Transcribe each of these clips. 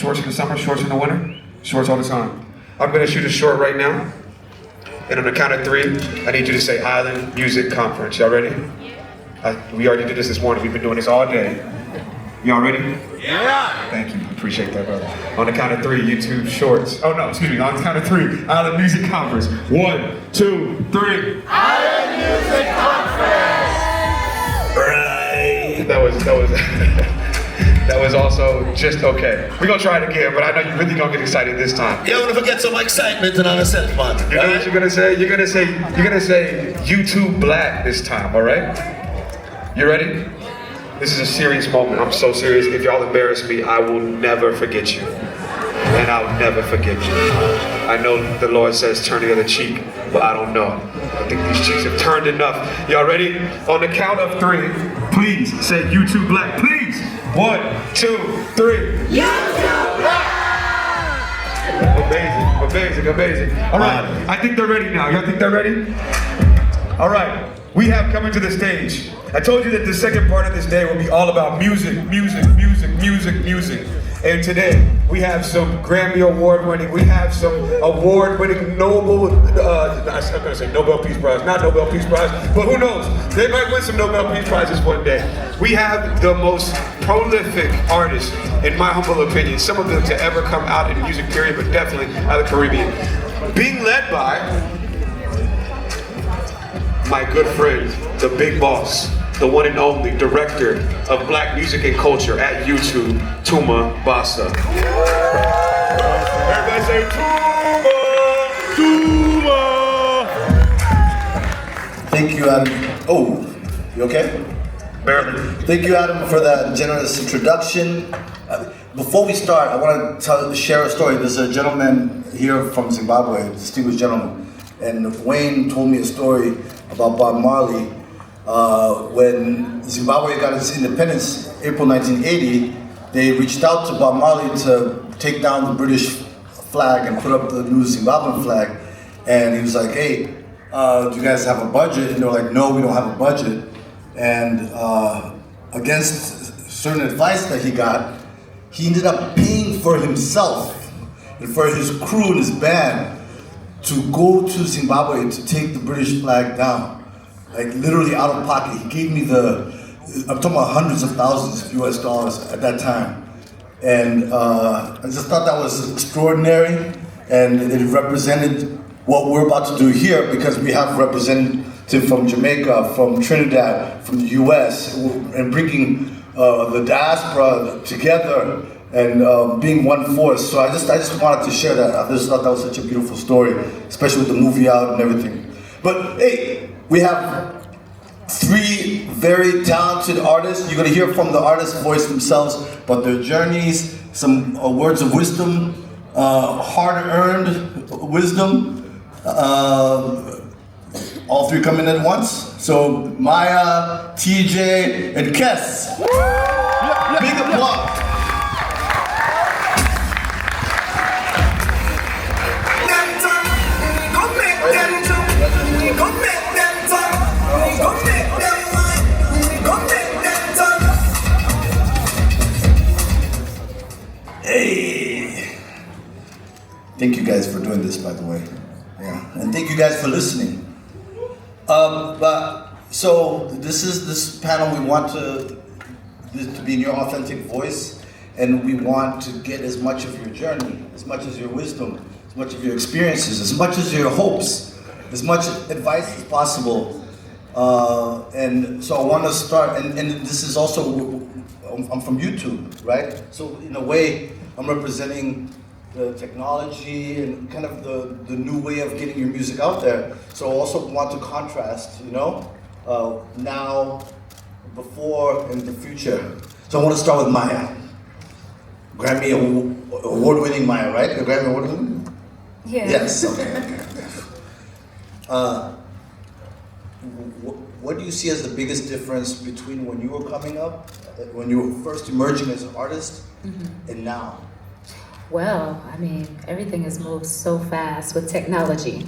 Shorts in the summer, shorts in the winter, shorts all the time. I'm gonna shoot a short right now. And on the count of 3, I need you to say Island Music Conference. Y'all ready? We already did this morning. We've been doing this all day. Y'all ready? Yeah! Thank you. Appreciate that, brother. On the count of 3, YouTube shorts. Oh no, excuse me. On the count of 3, Island Music Conference. 1, 2, 3. Island Music Conference! Right. That was that was also just okay. We're gonna try it again, but I know you're really gonna get excited this time. You don't forget some excitement and on a set fun. You know what you're gonna say? You're gonna say YouTube Black this time, all right? You ready? This is a serious moment. I'm so serious. If y'all embarrass me, I will never forget you. And I'll never forget you. I know the Lord says turn the other cheek, but I don't know. I think these cheeks have turned enough. Y'all ready? On the count of 3, please say YouTube Black, please. 1, 2, 3. YouTube Black! Amazing, amazing, amazing. All right, I think they're ready now. Y'all think they're ready? All right, we have coming to the stage. I told you that the second part of this day will be all about music, music, music, music, music. And today, we have some Grammy Award-winning, we have some award-winning Nobel, I'm gonna say Nobel Peace Prize, not Nobel Peace Prize, but who knows? They might win some Nobel Peace Prizes one day. We have the most prolific artists, in my humble opinion, some of them to ever come out in music period, but definitely out of the Caribbean. Being led by my good friend, the big boss, the one and only director of Black music and culture at YouTube, Tuma Basa. Everybody say Tuma! Tuma! Thank you, Adam. Oh, you okay? Barely. Thank you, Adam, for that generous introduction. Before we start, I want to share a story. There's a gentleman here from Zimbabwe, a distinguished gentleman, and Wayne told me a story about Bob Marley. When Zimbabwe got its independence, April 1980, they reached out to Bob Marley to take down the British flag and put up the new Zimbabwean flag. And he was like, hey, do you guys have a budget? And they were like, no, we don't have a budget. And against certain advice that he got, he ended up paying for himself and for his crew and his band to go to Zimbabwe to take the British flag down. Like literally out of pocket. He gave me I'm talking about hundreds of thousands of US dollars at that time. And I just thought that was extraordinary, and it represented what we're about to do here, because we have representative from Jamaica, from Trinidad, from the US, and bringing the diaspora together and being one force. So I just wanted to share that. I just thought that was such a beautiful story, especially with the movie out and everything. But hey, we have 3 very talented artists. You're gonna hear from the artists' voice themselves, but their journeys, some words of wisdom, hard-earned wisdom. All 3 coming at once. So Maya, Teejay, and Kees. Big applause. Hey! Thank you guys for doing this, by the way. Yeah, and thank you guys for listening. So this panel, we want this to be in your authentic voice, and we want to get as much of your journey, as much as your wisdom, as much of your experiences, as much as your hopes, as much advice as possible. And so I want to start, and this is also, I'm from YouTube, right? So in a way, I'm representing the technology and kind of the new way of getting your music out there. So I also want to contrast, now, before, and the future. So I want to start with Maya. Grammy award-winning Maya, right? The Grammy award-winning? Yeah. Yes, okay. What do you see as the biggest difference between when you were coming up, when you were first emerging as an artist, and now? Well, I mean, everything has moved so fast with technology.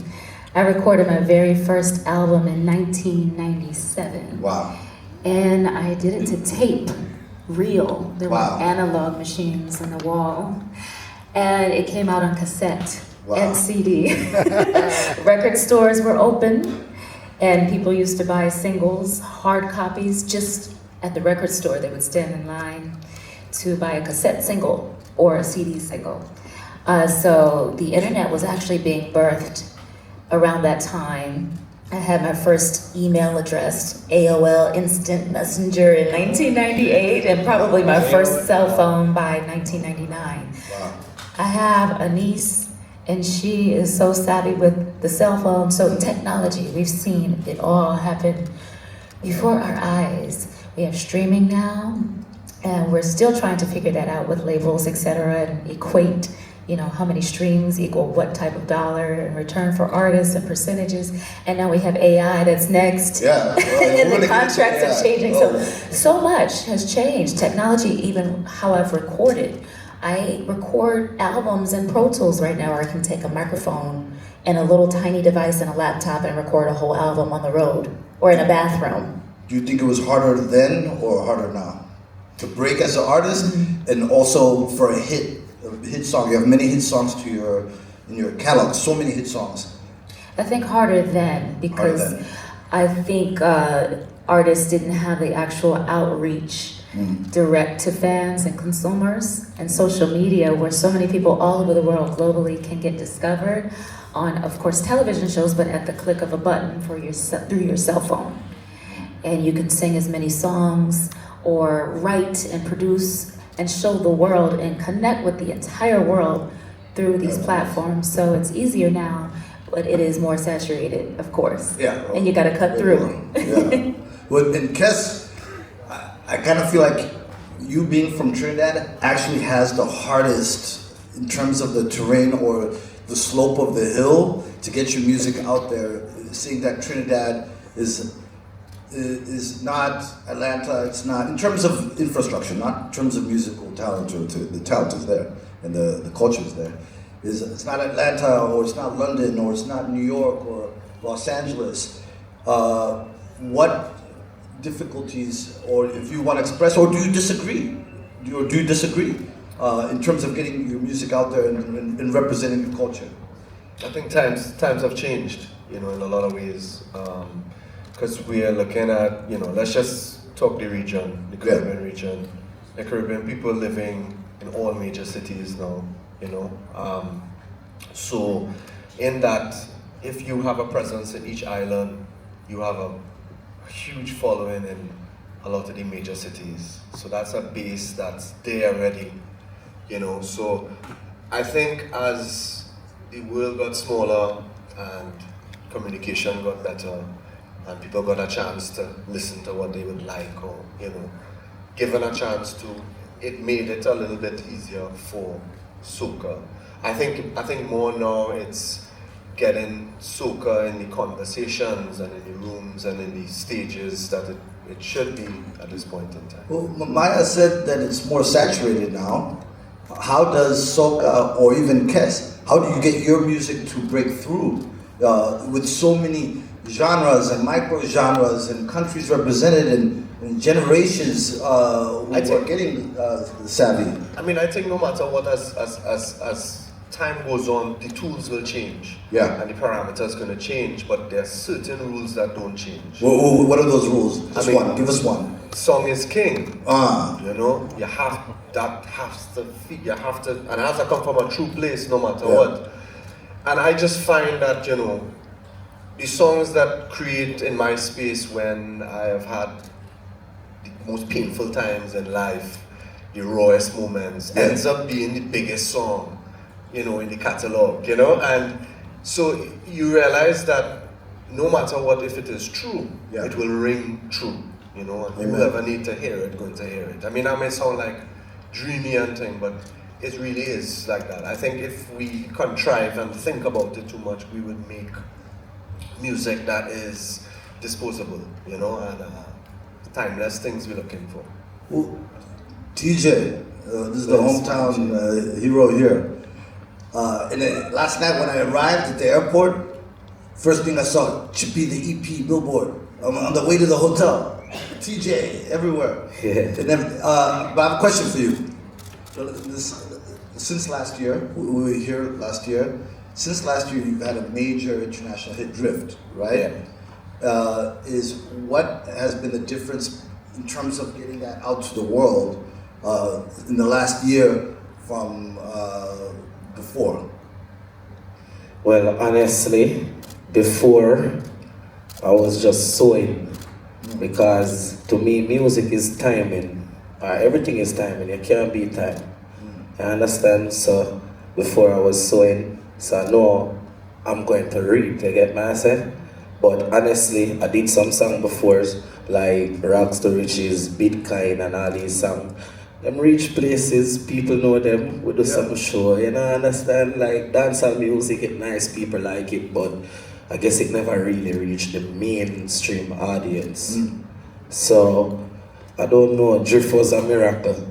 I recorded my very first album in 1997. Wow. And I did it to tape. real. There Wow. were analog machines in the wall. And it came out on cassette and CD. Record stores were open, and people used to buy singles, hard copies, just at the record store. They would stand in line to buy a cassette single or a CD single. So the internet was actually being birthed around that time. I had my first email address, AOL Instant Messenger in 1998, and probably my first cell phone by 1999. Wow. I have a niece, and she is so savvy with the cell phone, so technology, we've seen it all happen before our eyes. We have streaming now, and we're still trying to figure that out with labels, etc., and equate, how many streams equal what type of dollar in return for artists and percentages. And now we have AI that's next. Yeah. And the contracts are changing. Oh. So much has changed. Technology, even how I've recorded. I record albums in Pro Tools right now, or I can take a microphone and a little tiny device and a laptop and record a whole album on the road or in a bathroom. Do you think it was harder then or harder now to break as an artist, and also for a hit song? You have many hit songs in your catalog, so many hit songs. I think harder then, because I think artists didn't have the actual outreach direct to fans and consumers, and social media, where so many people all over the world globally can get discovered on, of course, television shows, but at the click of a button through your cell phone. And you can sing as many songs or write and produce and show the world and connect with the entire world through these platforms. So it's easier now, but it is more saturated, of course. Yeah. And you gotta cut through. Yeah. Well, in Kees, I kind of feel like you being from Trinidad actually has the hardest in terms of the terrain or the slope of the hill to get your music out there. Seeing that Trinidad is not Atlanta, it's not, in terms of infrastructure, not in terms of musical talent, or the talent is there and the culture is there. It's not Atlanta, or it's not London, or it's not New York or Los Angeles. What difficulties, or if you want to express, or do you disagree? In terms of getting your music out there and representing your culture? I think times have changed, in a lot of ways. Because we are looking at, let's just talk the region, the Caribbean region. The Caribbean people living in all major cities now, So in that, if you have a presence in each island, you have a huge following in a lot of the major cities. So that's a base that's there already, So I think as the world got smaller and communication got better, and people got a chance to listen to what they would like, or given a chance to, it made it a little bit easier for soca. I think more now it's getting soca in the conversations and in the rooms and in the stages that it should be at this point in time. Well, Maya said that it's more saturated now. How does soca, or even Kees, how do you get your music to break through with so many genres and micro genres and countries represented and generations who are getting savvy? I think no matter what, as time goes on, the tools will change. Yeah. And the parameters are going to change, but there are certain rules that don't change. What are those rules? Give us one. Song is king. You have to, and it has to come from a true place no matter what. And I just find that, the songs that create in my space when I have had the most painful times in life, the rawest moments, ends up being the biggest song, in the catalog, and so you realize that no matter what, if it is true, it will ring true, and whoever need to hear it, going to hear it. I may sound like dreamy and thing, but it really is like that. I think if we contrive and think about it too much, we would make music that is disposable, and timeless things we're looking for. Well, Teejay, this is the hometown hero here. And then last night when I arrived at the airport, first thing I saw, Chippy the EP billboard on the way to the hotel. TJ everywhere. Yeah. And then, but I have a question for you. Since last year, we were here last year. Since last year, you've had a major international hit, Drift, right? Yeah. Is what has been the difference in terms of getting that out to the world in the last year from before? Well, honestly, before I was just sewing because to me music is timing. Everything is timing. You can't beat time. You understand? So before I was sewing, so I know I'm going to reap. You get my say? But honestly, I did some songs before, like Rags to Riches, Bitcoin, and all these songs. Them reach places, people know them, we do some show, you know, understand? Like dancehall music, it nice, people like it, but I guess it never really reached the mainstream audience. So, I don't know, Drift was a miracle.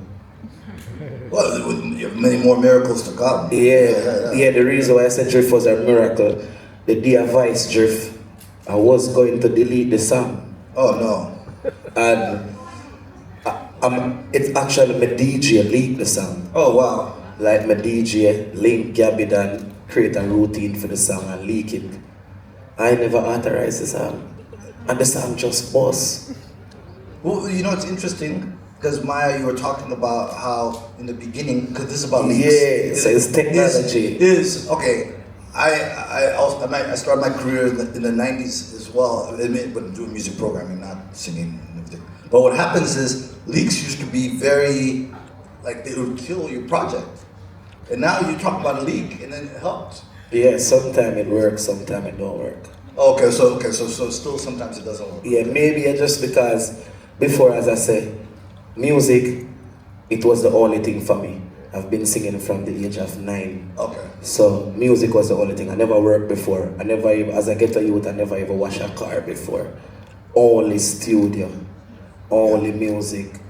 Well, you have many more miracles to come. Yeah, the reason why I said Drift was a miracle, the Dear Vice Drift, I was going to delete the song. Oh no. And it's actually my DJ leaked the song. Oh wow. Like my DJ link Gabby Dan create a routine for the song and leak it. I never authorized the song. And the song just bust. Well, you know, it's interesting because Maya, you were talking about how in the beginning, because this is about leaks. Yeah, so it's technology. Okay. I started my career in the 90s as well, but doing music programming, not singing and everything. But what happens is leaks used to be very, like they would kill your project. And now you talk about a leak and then it helped. Yeah, sometimes it works, sometimes it don't work. Okay, so still sometimes it doesn't work. Yeah, maybe just because before, as I said, music, it was the only thing for me. I've been singing from the age of 9. Okay. So music was the only thing. I never worked before. I never even, as I get a youth, I never even washed a car before. Only studio, only music.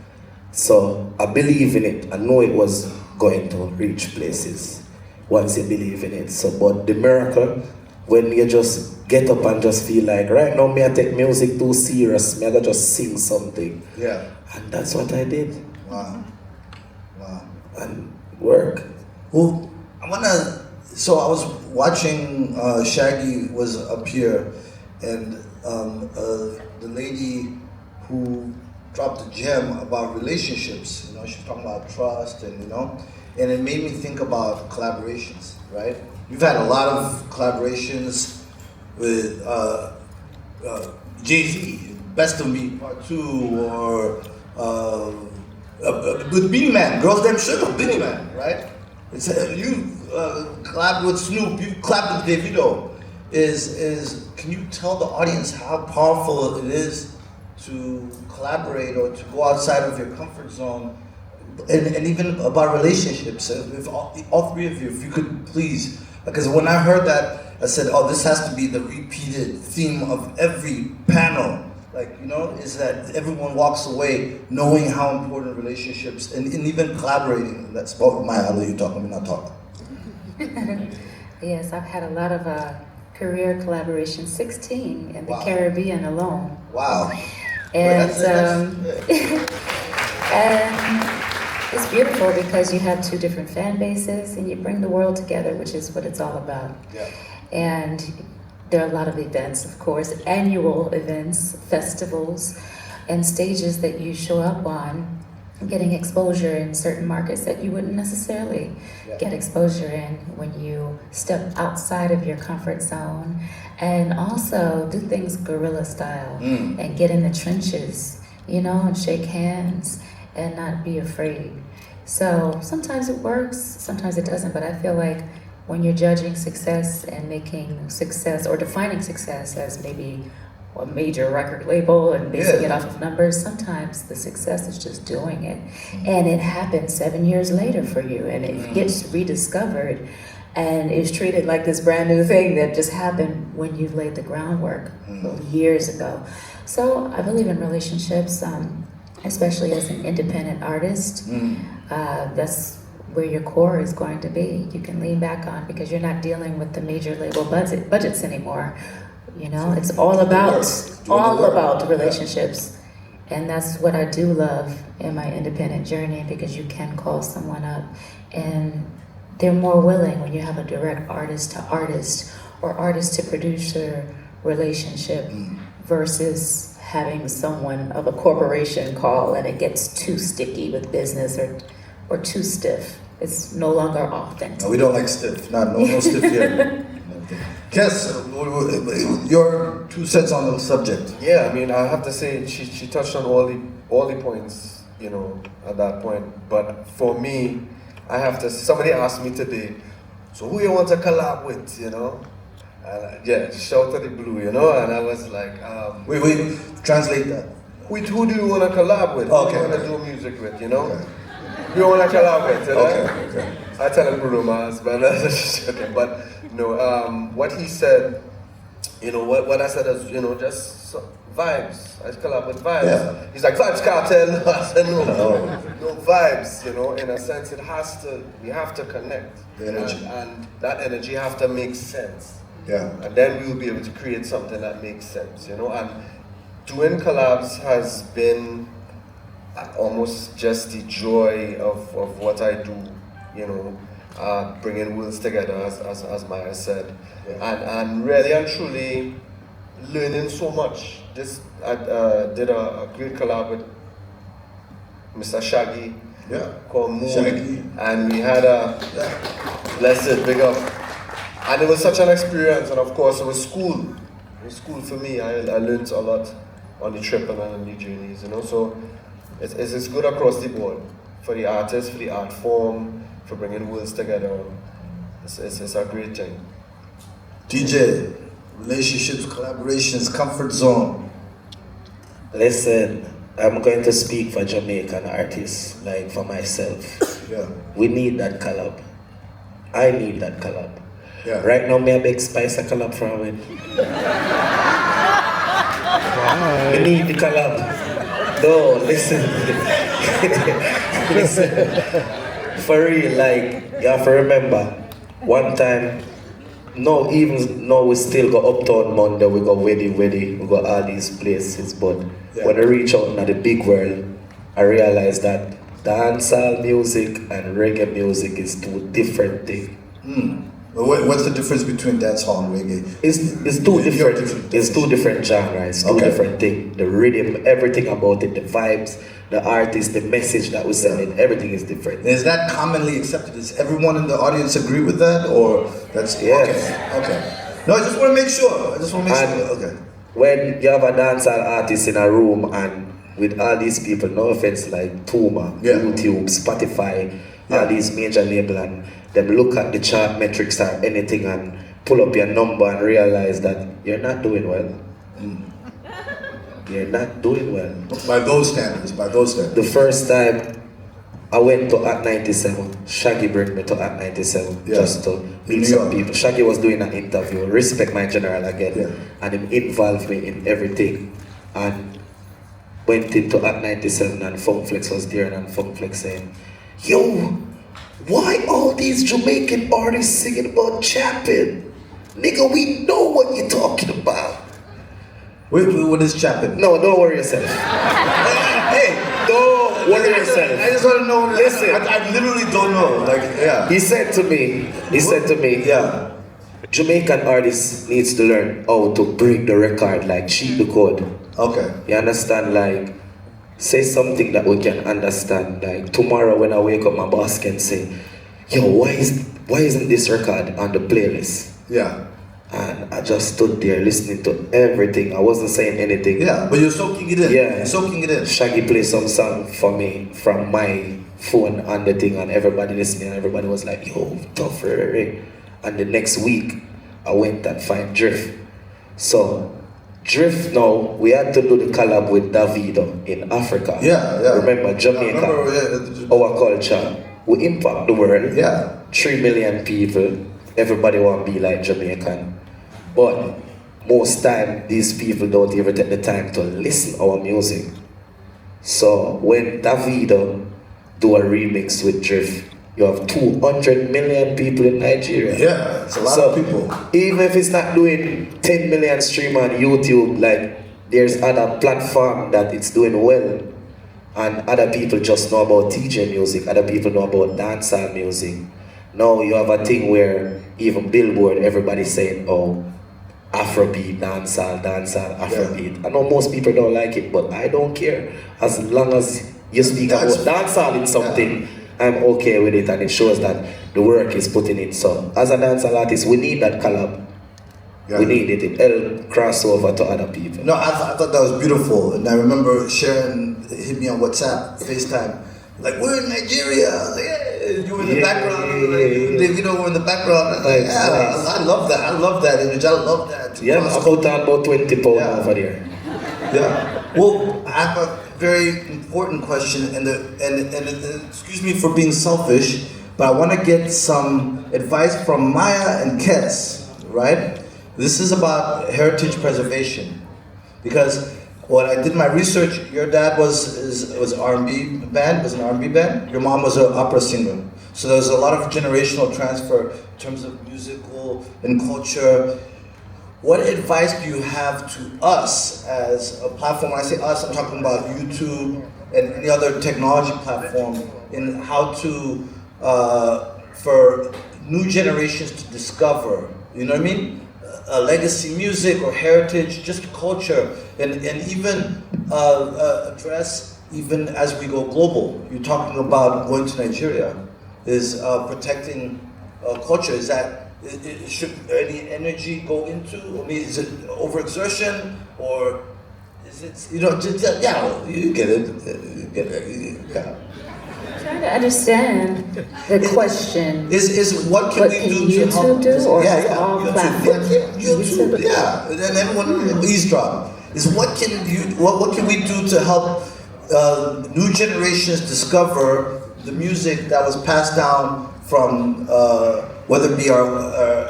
So I believe in it. I know it was going to reach places once you believe in it. So, but the miracle, when you just get up and just feel like, right now, me I take music too serious. Me I gotta just sing something. Yeah. And that's what I did. Wow. And work. Well, so I was watching Shaggy was up here, and the lady who dropped a gem about relationships, you know, she was talking about trust and, you know, and it made me think about collaborations, right? You've had a lot of collaborations with Jay-Z, Best of Me Part 2, or with Beanie Man, Girls Damn Sugar, Beanie Man, right? It's you collabed with Snoop, you collabed with Davido. Can you tell the audience how powerful it is to collaborate or to go outside of your comfort zone, and even about relationships? If all three of you, if you could please, because when I heard that, I said, oh, this has to be the repeated theme of every panel. Like, you know, is that everyone walks away knowing how important relationships and even collaborating. That's about Maya, I'll let you talk, let me not talk. Yes, I've had a lot of career collaborations, 16 in the Wow. Caribbean alone. Wow. And, That's and it's beautiful because you have two different fan bases and you bring the world together, which is what it's all about. Yeah. And there are a lot of events, of course, annual events, festivals, and stages that you show up on, getting exposure in certain markets that you wouldn't necessarily get exposure in when you step outside of your comfort zone, and also do things guerrilla style and get in the trenches, you know, and shake hands and not be afraid. So sometimes it works, sometimes it doesn't, but I feel like when you're judging success and making success or defining success as maybe a major record label and basing it off of numbers, sometimes the success is just doing it. And it happens 7 years later for you, and it gets rediscovered and is treated like this brand new thing that just happened when you've laid the groundwork years ago. So I believe in relationships, especially as an independent artist. That's where your core is going to be. You can lean back on because you're not dealing with the major label budgets anymore. You know, it's all about relationships And that's what I do love in my independent journey, because you can call someone up and they're more willing when you have a direct artist to artist or artist to producer relationship versus having someone of a corporation call and it gets too sticky with business or too stiff. It's no longer authentic. No, we don't like stiff. No stiff here. Kees, your 2 cents on the subject. Yeah, I mean, I have to say she touched on all the points, you know, at that point. But for me, I have to. Somebody asked me today, so who you want to collab with, you know? And yeah, shout to the blue, you know. And I was like, Wait, translate that. with who do you want to collab with? Okay. Who do you want to do music with, you know? Okay. Who you want to collab with, you know? Okay. I tell him Bruno Mars, but okay. But no, what he said, you know, what I said is, you know, just vibes. I collab with vibes. Yeah. He's like, vibes cartel. I said no vibes. You know, in a sense, we have to connect. The energy. And that energy have to make sense. Yeah. And then we will be able to create something that makes sense. You know, and doing collabs has been almost just the joy of what I do. You know, bringing worlds together, as Maya said, and really and truly learning so much. I did a great collab with Mr. Shaggy, called Moon, Shaggy. and we had bless it, big up, and it was such an experience. And of course, it was school. It was school for me. I learned a lot on the trip and on the journeys. You know, so it's good across the board for the artists, for the art form, for bringing worlds together. It's a great thing. Teejay, relationships, collaborations, comfort zone. Listen, I'm going to speak for Jamaican artists, like for myself. Yeah. We need that collab. I need that collab. Yeah. Right now, me a big Spice a collab from it. We need the collab. No, listen. Listen. For real, like, you have to remember, one time, even now we still go Uptown Monday, we go Weddy, we go all these places, but when I reach out into the big world, I realize that dancehall music and reggae music is two different things. What's the difference between dancehall and reggae? It's two different. It's two different genres. Two different things. The rhythm, everything about it, the vibes, the artist, the message that we send it, everything is different. Is that commonly accepted? Does everyone in the audience agree with that, or that's Yes. Okay. No, I just want to make sure. Okay. When you have a dancehall artist in a room and with all these people, no offense, like Tuma, YouTube, Spotify, all these major labels, and them look at the chart metrics or anything and pull up your number and realize that you're not doing well. You're not doing well. By those standards. The first time I went to Act 97, Shaggy brought me to Act 97 just to meet some people. Shaggy was doing an interview, respect my general again, and he involved me in everything. And went into Act 97 and Funkflex was there, and Funkflex saying, yo, why all these Jamaican artists singing about chapping? Nigga, we know what you're talking about. Wait, what is chapping? No, don't worry yourself. Hey, don't worry yourself. I just want to know. Listen. I literally don't know. He said to me, Jamaican artists needs to learn how to break the record, like cheat the code. Okay. You understand? Like, say something that we can understand. Like, tomorrow when I wake up, my boss can say, yo, why isn't this record on the playlist? Yeah. And I just stood there listening to everything. I wasn't saying anything. Yeah, but you're soaking it in. Yeah. You're soaking it in. Shaggy played some song for me from my phone on the thing, and everybody listening, and everybody was like, yo, tough, and the next week, I went and find Drift. So, Drift now, we had to do the collab with Davido in Africa. Yeah. Remember, Jamaica, our culture. We impact the world. Yeah. 3 million people. Everybody want to be like Jamaican. But most time, these people don't even take the time to listen our music. So when Davido do a remix with Drift, you have 200 million people in Nigeria. Yeah, it's a lot of people. Even if it's not doing 10 million stream on YouTube, like there's other platform that it's doing well, and other people just know about Teejay music, other people know about dancehall music. Now you have a thing where even Billboard, everybody's saying, oh, Afrobeat, dancehall, Afrobeat. I know most people don't like it, but I don't care. As long as you speak about dancehall in something, I'm okay with it, and it shows that the work is put in it. So as a dancehall artist, we need that collab. Yeah. We need it. It'll cross over to other people. No, I thought that was beautiful, and I remember Sharon hit me on WhatsApp, FaceTime, like, we're in Nigeria. I was like, hey, you were in the background. Davido were in the background. I was like, yeah, I love that. I love that image. I love that. Yeah, about 20 pounds over there. Yeah. Well, I have a very important question, and excuse me for being selfish, but I want to get some advice from Maya and Kees, right? This is about heritage preservation, because when I did my research, your dad was R&B band, was an R&B band. Your mom was an opera singer. So there's a lot of generational transfer in terms of musical and culture. What advice do you have to us as a platform? When I say us, I'm talking about YouTube and any other technology platform, in how to, for new generations to discover, you know what I mean? Legacy music or heritage, just culture, and even address, even as we go global. You're talking about going to Nigeria, is protecting culture. Is that, should any energy go into? I mean, is it overexertion, or is it, you know, just, yeah, you get it. You get it. Yeah. Trying to understand the question. Is what can we do to help? YouTube do, or all YouTube, platforms? YouTube, yeah, and then everyone eavesdrop. Is what can we do to help new generations discover the music that was passed down from whether it be our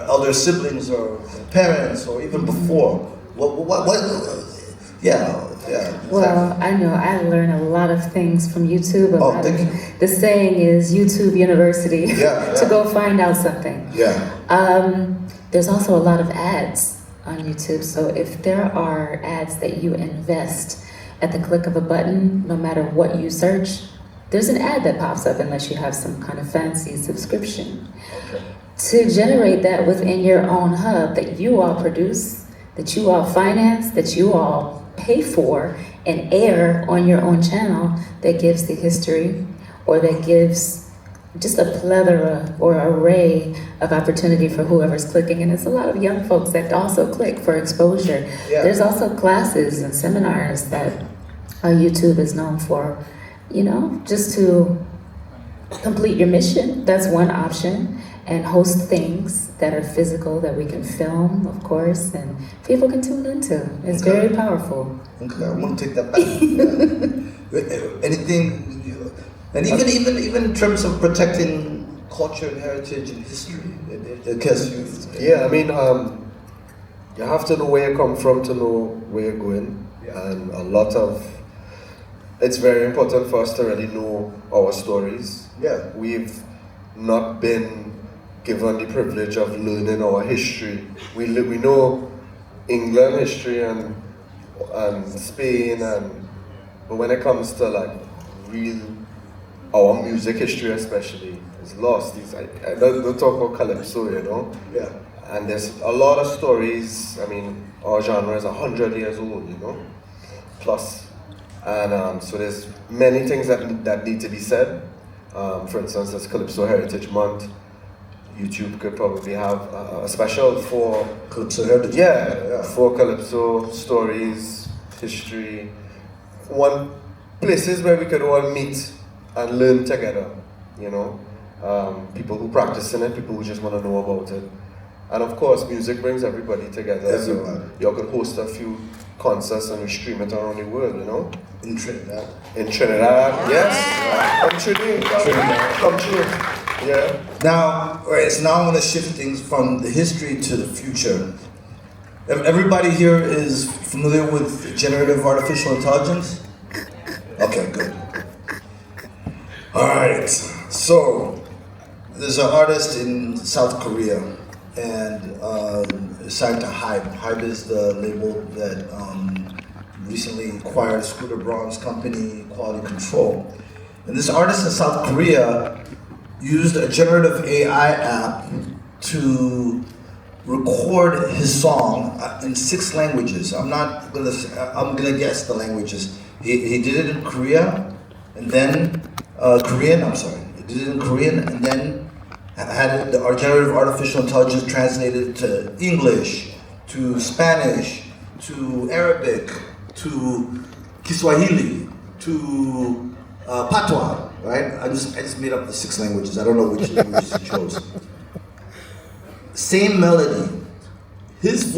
elder siblings or parents or even before? Yeah. Well, I know I learn a lot of things from YouTube. Thank you. The saying is YouTube University Yeah, to go find out something. Yeah. There's also a lot of ads on YouTube. So if there are ads that you invest at the click of a button, no matter what you search, there's an ad that pops up unless you have some kind of fancy subscription. Okay. To generate that within your own hub that you all produce, that you all finance, that you all pay for and air on your own channel, that gives the history, or that gives just a plethora or array of opportunity for whoever's clicking. And it's a lot of young folks that also click for exposure. Yeah. There's also classes and seminars that YouTube is known for, you know, just to complete your mission. That's one option. And host things that are physical that we can film, of course, and people can tune into. It's very powerful. Okay, I want to take that back. Anything, and even in terms of protecting culture and heritage and history, Yeah, I mean, you have to know where you come from to know where you're going, and it's very important for us to really know our stories. Yeah. We've not been given the privilege of learning our history. We know England history and Spain, but when it comes to like real, our music history especially, is lost. I don't talk about calypso, you know? Yeah. And there's a lot of stories. I mean, our genre is 100 years old, you know, plus. And so there's many things that need to be said. For instance, there's Calypso Heritage Month. YouTube could probably have a special for Calypso Heritage. Yeah, for Calypso stories, history. Places where we could all meet and learn together, you know. People who practice in it, people who just want to know about it. And of course, music brings everybody together. Everybody. So you could host a few concerts and we stream it around the world, you know. In Trinidad. In Trinidad, yes. Come true. Yeah. Now, so now I'm going to shift things from the history to the future. Everybody here is familiar with generative artificial intelligence? Okay, good. All right. So there's an artist in South Korea, and signed to Hybe. Hybe is the label that recently acquired Scooter Braun's company, Quality Control. And this artist in South Korea used a generative AI app to record his song in 6 languages. I'm gonna guess the languages. He did it in Korea, and then Korean. I'm sorry. He did it in Korean, and then had our generative artificial intelligence translated to English, to Spanish, to Arabic, to Kiswahili, to Patois. Right? I just made up the 6 languages. I don't know which languages he chose. Same melody. His